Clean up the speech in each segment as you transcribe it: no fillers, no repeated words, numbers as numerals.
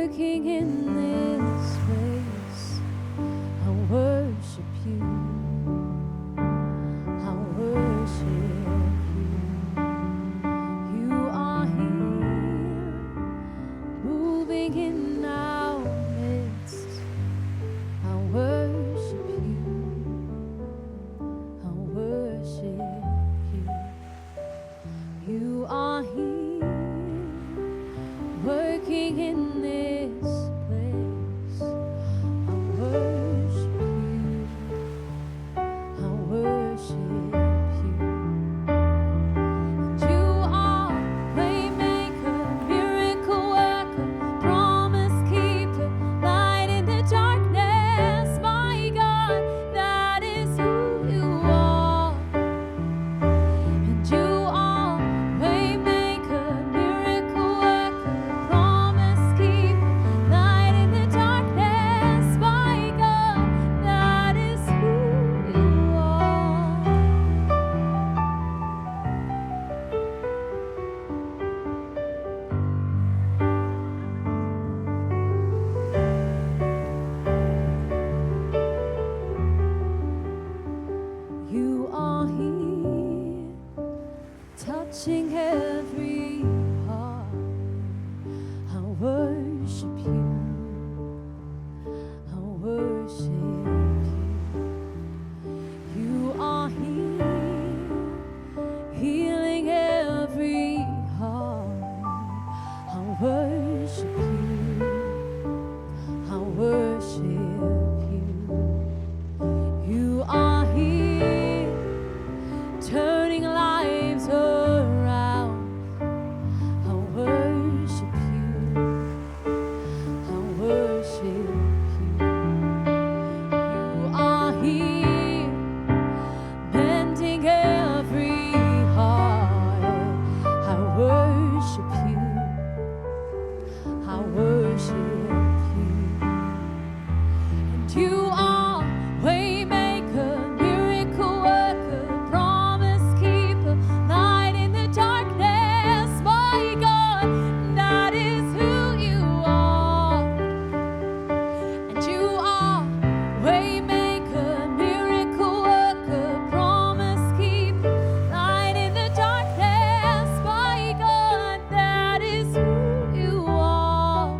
working in this place. I worship you. I worship you. You are here, moving in our midst. I worship you. I worship you. You are here, working in this place. I worship you. I worship you. You are waymaker, miracle worker, promise keeper, light in the darkness. My God, that is who you are. And you are waymaker, miracle worker, promise keeper, light in the darkness. My God, that is who you are. You are here, touching every heart. I worship you. I worship you. You are here, healing every heart. I worship you. I worship you. You are here, turning lives around. I worship you. I worship you. You are here, mending every heart. I worship you. I worship you. And you are waymaker, miracle worker, promise keeper, light in the darkness. My God, that is who you are. And you are waymaker, miracle worker, promise keeper, light in the darkness. My God, that is who you are.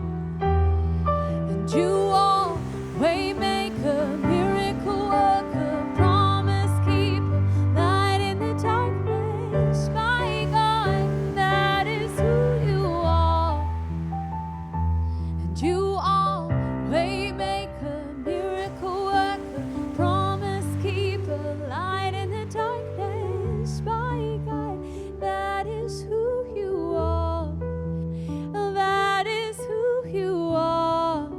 And you are waymaker, miracle worker, promise keeper, light in the darkness. My God, that is who you are. And you are waymaker, miracle worker, promise keeper, light in the darkness. My God, that is who you are. That is who you are.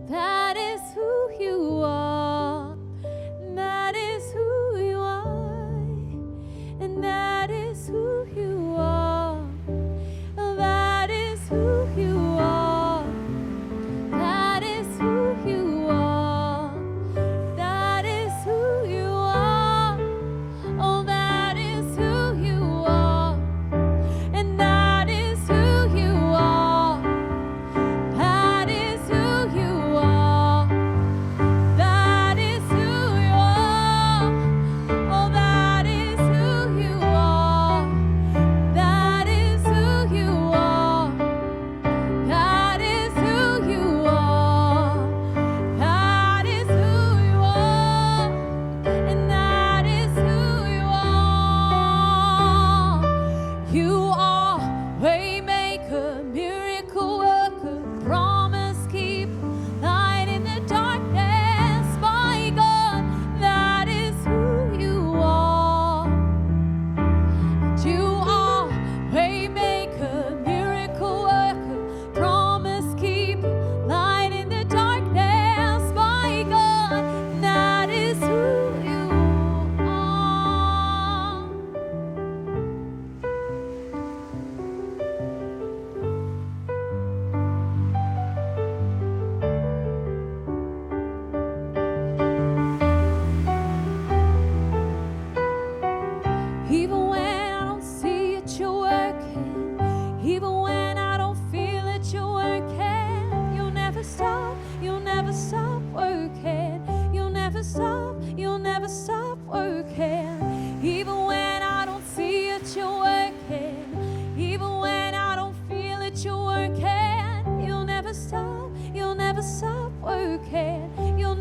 That is who you are. That is who you are. And that is who you are. That is who you are. working. You'll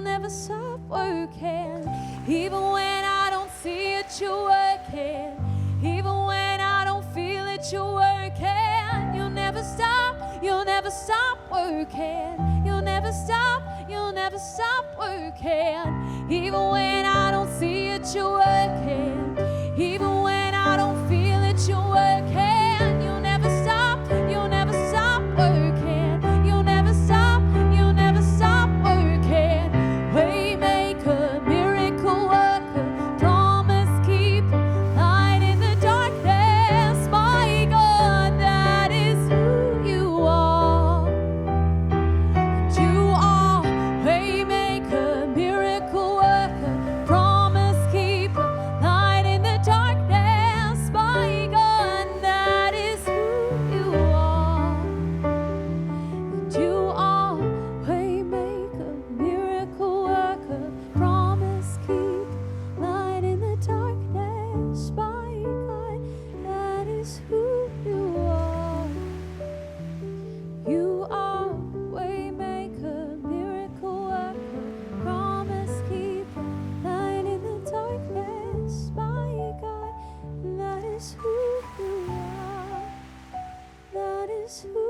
never stop working. Even when I don't see it, you're working. Even when I don't feel it, you're working. You'll never stop working. You'll never stop working. Even when I don't see it, you're working. Even when I don't feel it, you're working. You'll never stop working. You'll never stop working. Waymaker, miracle worker, promise keeper, light in the darkness. My God, that is who you are. You are waymaker, miracle worker, promise keeper, light in the darkness. My God, that is who you are. You are waymaker, miracle worker, promise keeper, light in the darkness. My God, that is who you are. You are waymaker, miracle worker, promise keeper, light in the darkness. My God, that is who you are. That is who